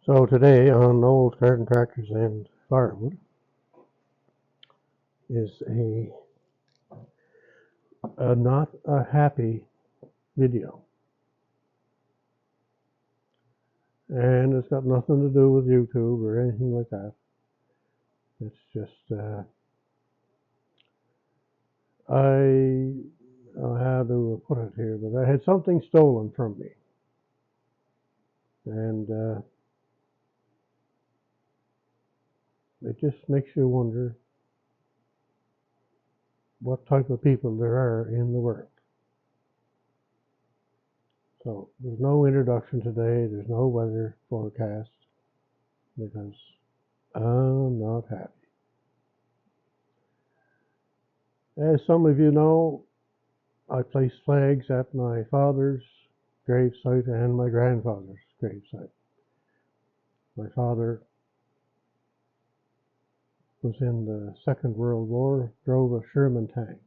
So today on Old Garden Tractors and Firewood is a not a happy video. And it's got nothing to do with YouTube or anything like that. It's just, I don't know how to put it here, but I had something stolen from me. And it just makes you wonder what type of people there are in the world. So there's no introduction today, there's no weather forecast, because I'm not happy. As some of you know, I placed flags at my father's gravesite and my grandfather's gravesite. My father was in the Second World War, drove a Sherman tank.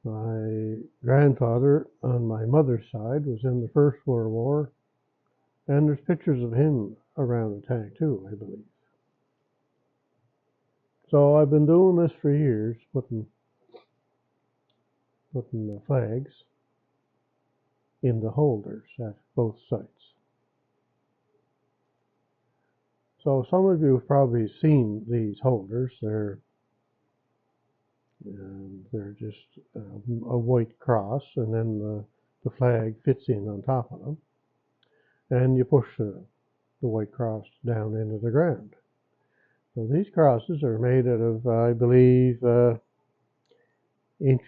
My grandfather on my mother's side was in the First World War, and there's pictures of him around the tank too, I believe. So I've been doing this for years, putting the flags in the holders at both sites. So some of you have probably seen these holders. They're just a white cross, and then the flag fits in on top of them, and you push the white cross down into the ground. So these crosses are made out of, I believe, inch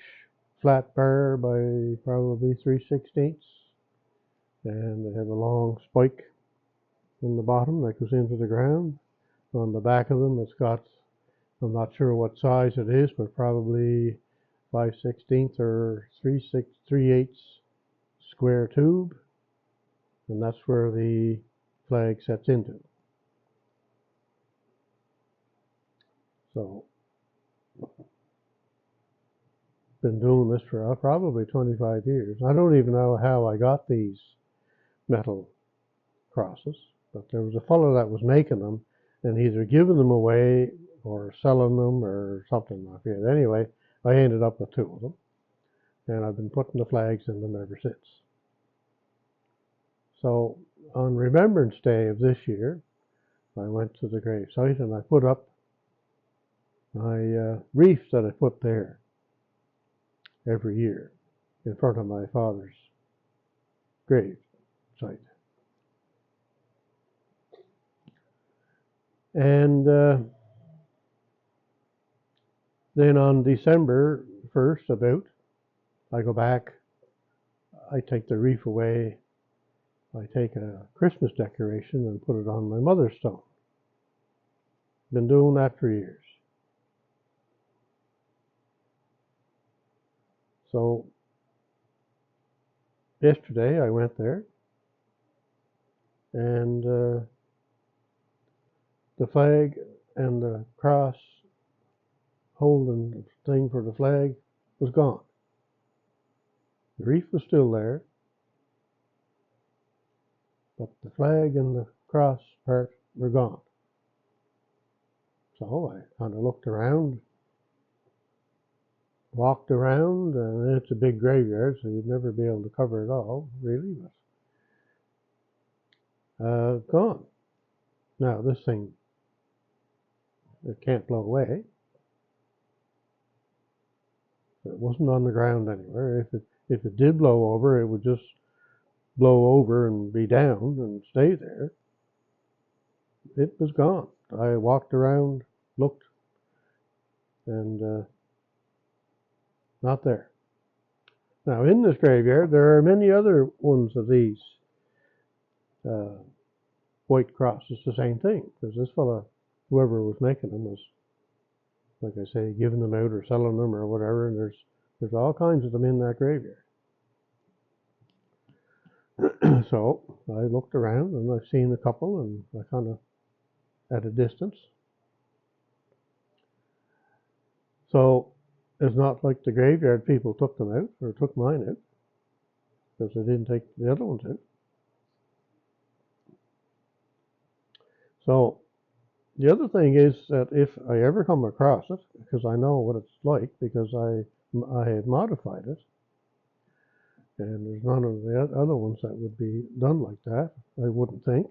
flat bar by probably 3/16, and they have a long spike in the bottom that goes into the ground. On the back of them, it's got, I'm not sure what size it is, but probably 5/16 or 3/8 square tube, and that's where the flag sets into. So, been doing this for probably 25 years. I don't even know how I got these metal crosses, but there was a fellow that was making them and either giving them away or selling them or something like that. Anyway, I ended up with two of them, and I've been putting the flags in them ever since. So on Remembrance Day of this year, I went to the gravesite and I put up my wreath that I put there every year in front of my father's grave site. And then on December 1st, about, I go back, I take the wreath away, I take a Christmas decoration and put it on my mother's stone. Been doing that for years. So yesterday I went there, and the flag and the cross holding thing for the flag was gone. The wreath was still there, but the flag and the cross part were gone. So I kind of looked around, walked around, and it's a big graveyard, so you'd never be able to cover it all, really, but gone. Now this thing, it can't blow away. It wasn't on the ground anywhere. If it did blow over, it would just blow over and be down and stay there. It was gone. I walked around, looked, and not there. Now in this graveyard, there are many other ones of these white crosses, the same thing, because this fella, whoever was making them, was, like I say, giving them out or selling them or whatever, and there's all kinds of them in that graveyard. So I looked around and I've seen a couple, and I kind of at a distance. So it's not like the graveyard people took them out or took mine out, because they didn't take the other ones out. So the other thing is that if I ever come across it, because I know what it's like because I had modified it, and there's none of the other ones that would be done like that, I wouldn't think.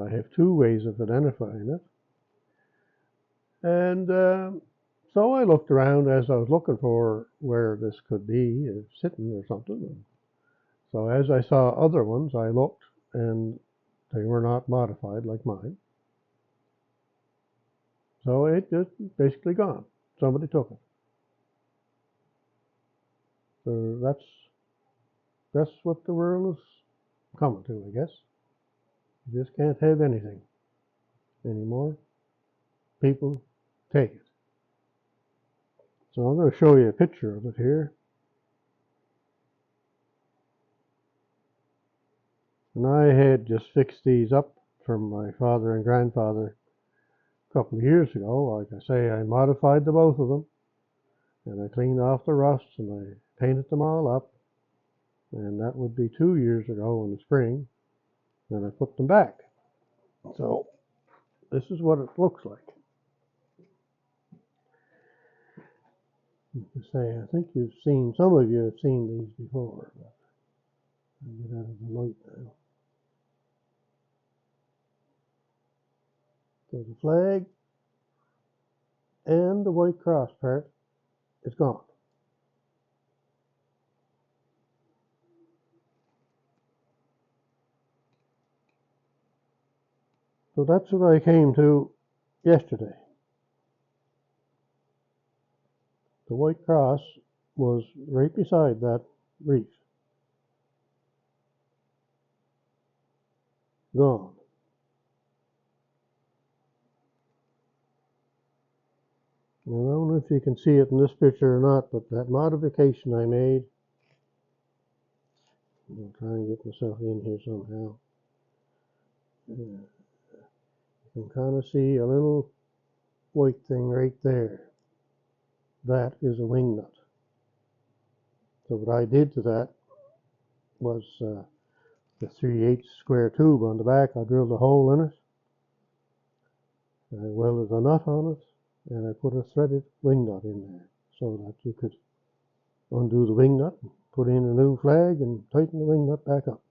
I have two ways of identifying it. And so I looked around as I was looking for where this could be, sitting or something. So as I saw other ones, I looked, and they were not modified like mine. So it just basically gone. Somebody took it. So that's what the world is coming to, I guess. You just can't have anything anymore. People take it. So I'm going to show you a picture of it here. And I had just fixed these up from my father and grandfather a couple of years ago. Like I say, I modified the both of them, and I cleaned off the rust, and I painted them all up. And that would be 2 years ago in the spring. And I put them back. So this is what it looks like. To say, I think some of you have seen these before, but I'll get out of the light now. So the flag and the white cross part is gone. So that's what I came to yesterday. The white cross was right beside that wreath. Gone. I don't know if you can see it in this picture or not, but that modification I made, I'll try and get myself in here somehow. You can kind of see a little white thing right there. That is a wing nut. So what I did to that was the 3/8 square tube on the back. I drilled a hole in it. I welded a nut on it, and I put a threaded wing nut in there so that you could undo the wing nut, put in a new flag, and tighten the wing nut back up.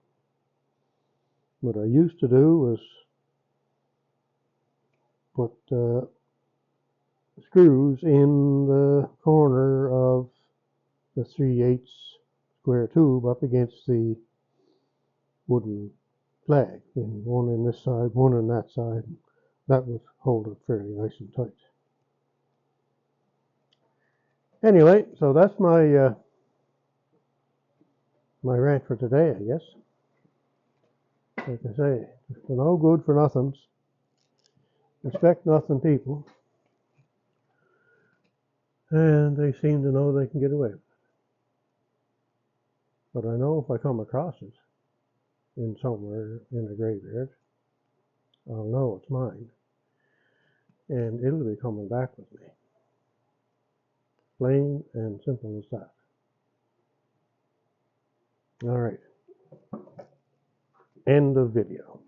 What I used to do was put screws in the corner of the 3/8 square tube up against the wooden flag, and one on this side, one on that side. That would hold it fairly nice and tight. Anyway, so that's my my rant for today, I guess. Like I say, for no good for nothings, respect nothing people, and they seem to know they can get away with it. But I know if I come across it in somewhere in a graveyard, I'll know it's mine, and it'll be coming back with me. Plain and simple as that. All right. End of video.